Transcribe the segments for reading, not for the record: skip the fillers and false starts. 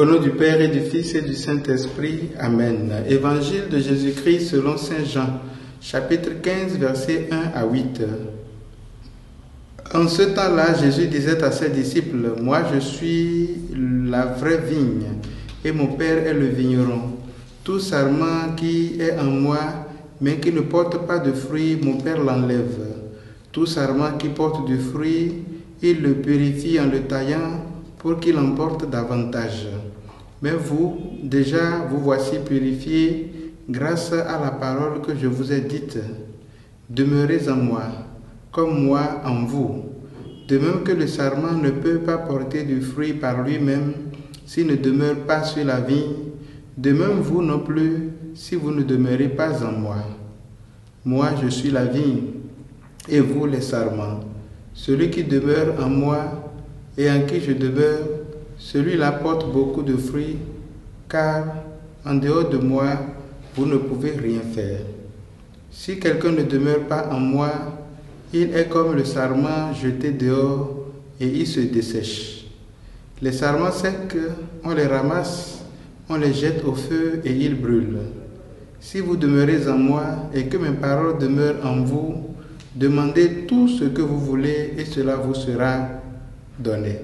Au nom du Père et du Fils et du Saint-Esprit. Amen. Évangile de Jésus-Christ selon Saint Jean, chapitre 15, versets 1 à 8. En ce temps-là, Jésus disait à ses disciples, « Moi, je suis la vraie vigne, et mon Père est le vigneron. Tout sarment qui est en moi, mais qui ne porte pas de fruit, mon Père l'enlève. Tout sarment qui porte du fruit, il le purifie en le taillant, pour qu'il en porte davantage. Mais vous, déjà, vous voici purifiés grâce à la parole que je vous ai dite. Demeurez en moi, comme moi en vous. De même que le sarment ne peut pas porter du fruit par lui-même s'il ne demeure pas sur la vigne, de même vous non plus si vous ne demeurez pas en moi. Moi, je suis la vigne, et vous les sarments. Celui qui demeure en moi et en qui je demeure, celui-là porte beaucoup de fruits, car en dehors de moi, vous ne pouvez rien faire. Si quelqu'un ne demeure pas en moi, il est comme le sarment jeté dehors et il se dessèche. Les sarments secs, on les ramasse, on les jette au feu et ils brûlent. Si vous demeurez en moi et que mes paroles demeurent en vous, demandez tout ce que vous voulez et cela vous sera donné.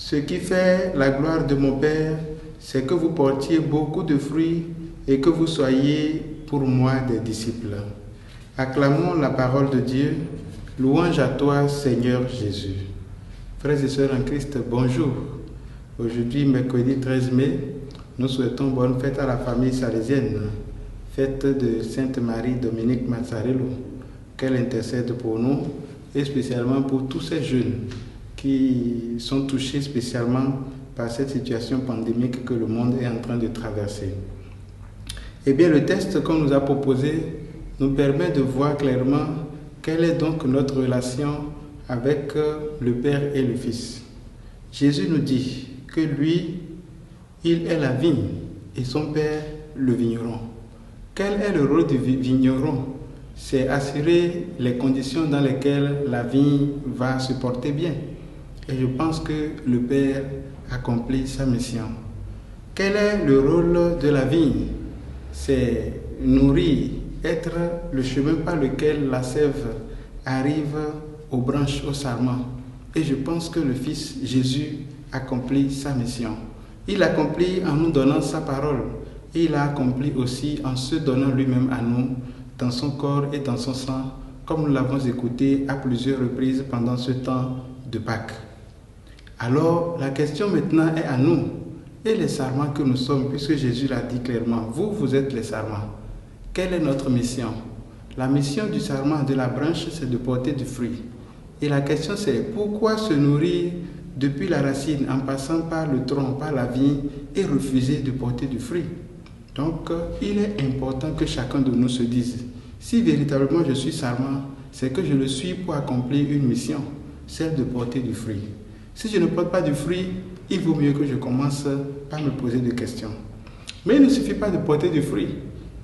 Ce qui fait la gloire de mon Père, c'est que vous portiez beaucoup de fruits et que vous soyez pour moi des disciples. Acclamons la parole de Dieu. Louange à toi, Seigneur Jésus. Frères et sœurs en Christ, bonjour. Aujourd'hui, mercredi 13 mai, nous souhaitons bonne fête à la famille salésienne, fête de Sainte Marie Dominique Mazzarello, qu'elle intercède pour nous et spécialement pour tous ces jeunes qui sont touchés spécialement par cette situation pandémique que le monde est en train de traverser. Eh bien, le texte qu'on nous a proposé nous permet de voir clairement quelle est donc notre relation avec le Père et le Fils. Jésus nous dit que lui, il est la vigne et son Père le vigneron. Quel est le rôle du vigneron? C'est assurer les conditions dans lesquelles la vigne va se porter bien. Et je pense que le Père accomplit sa mission. Quel est le rôle de la vigne? C'est nourrir, être le chemin par lequel la sève arrive aux branches, aux sarments. Et je pense que le Fils Jésus accomplit sa mission. Il accomplit en nous donnant sa parole. Et il a accompli aussi en se donnant lui-même à nous, dans son corps et dans son sang, comme nous l'avons écouté à plusieurs reprises pendant ce temps de Pâques. Alors, la question maintenant est à nous, et les sarments que nous sommes, puisque Jésus l'a dit clairement, vous êtes les sarments. Quelle est notre mission? La mission du sarment, de la branche, c'est de porter du fruit. Et la question c'est, pourquoi se nourrir depuis la racine en passant par le tronc, par la vigne, et refuser de porter du fruit? Donc, il est important que chacun de nous se dise, si véritablement je suis sarment, c'est que je le suis pour accomplir une mission, celle de porter du fruit. Si je ne porte pas du fruit, il vaut mieux que je commence par me poser des questions. Mais il ne suffit pas de porter du fruit,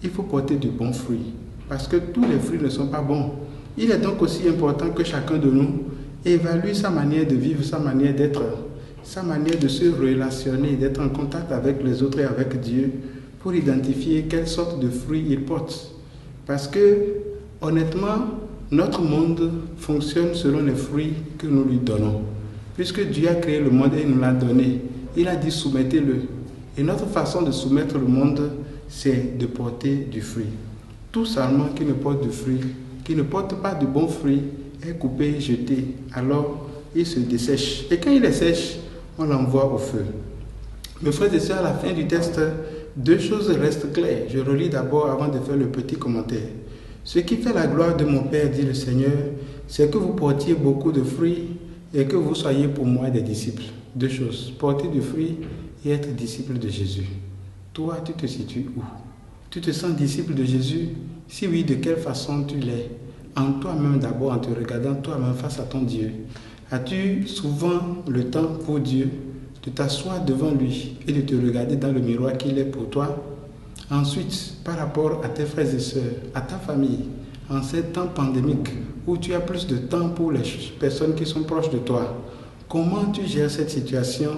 il faut porter du bon fruit, parce que tous les fruits ne sont pas bons. Il est donc aussi important que chacun de nous évalue sa manière de vivre, sa manière d'être, sa manière de se relationner, d'être en contact avec les autres et avec Dieu, pour identifier quelle sorte de fruits il porte. Parce que, honnêtement, notre monde fonctionne selon les fruits que nous lui donnons. Puisque Dieu a créé le monde et nous l'a donné, il a dit soumettez-le. Et notre façon de soumettre le monde, c'est de porter du fruit. Tout sarment qui ne porte du fruit, qui ne porte pas de bons fruits, est coupé, jeté. Alors, il se dessèche. Et quand il est sèche, on l'envoie au feu. Mes frères et sœurs, à la fin du texte, deux choses restent claires. Je relis d'abord avant de faire le petit commentaire. Ce qui fait la gloire de mon Père, dit le Seigneur, c'est que vous portiez beaucoup de fruits et que vous soyez pour moi des disciples. Deux choses, porter du fruit et être disciple de Jésus. Toi, tu te situes où? Tu te sens disciple de Jésus? Si oui, de quelle façon tu l'es? En toi-même d'abord, en te regardant toi-même face à ton Dieu. As-tu souvent le temps pour Dieu de t'asseoir devant lui et de te regarder dans le miroir qu'il est pour toi? Ensuite, par rapport à tes frères et sœurs, à ta famille, en ces temps pandémiques où tu as plus de temps pour les personnes qui sont proches de toi, comment tu gères cette situation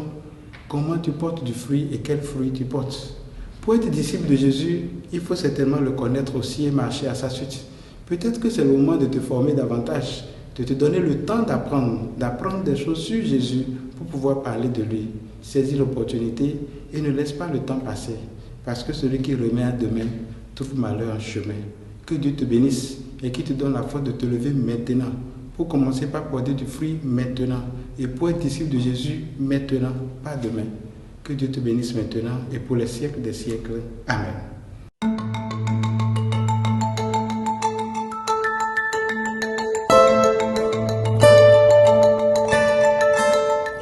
comment tu portes du fruit et quel fruit tu portes. Pour être disciple de Jésus, il faut certainement le connaître aussi et marcher à sa suite. Peut-être que c'est le moment de te former davantage, de te donner le temps d'apprendre des choses sur Jésus pour pouvoir parler de lui. Saisis l'opportunité et ne laisse pas le temps passer, parce que celui qui remet à demain trouve malheur en chemin. Que Dieu te bénisse et qu'il te donne la force de te lever maintenant, pour commencer par porter du fruit maintenant, et pour être disciple de Jésus maintenant, pas demain. Que Dieu te bénisse maintenant et pour les siècles des siècles. Amen.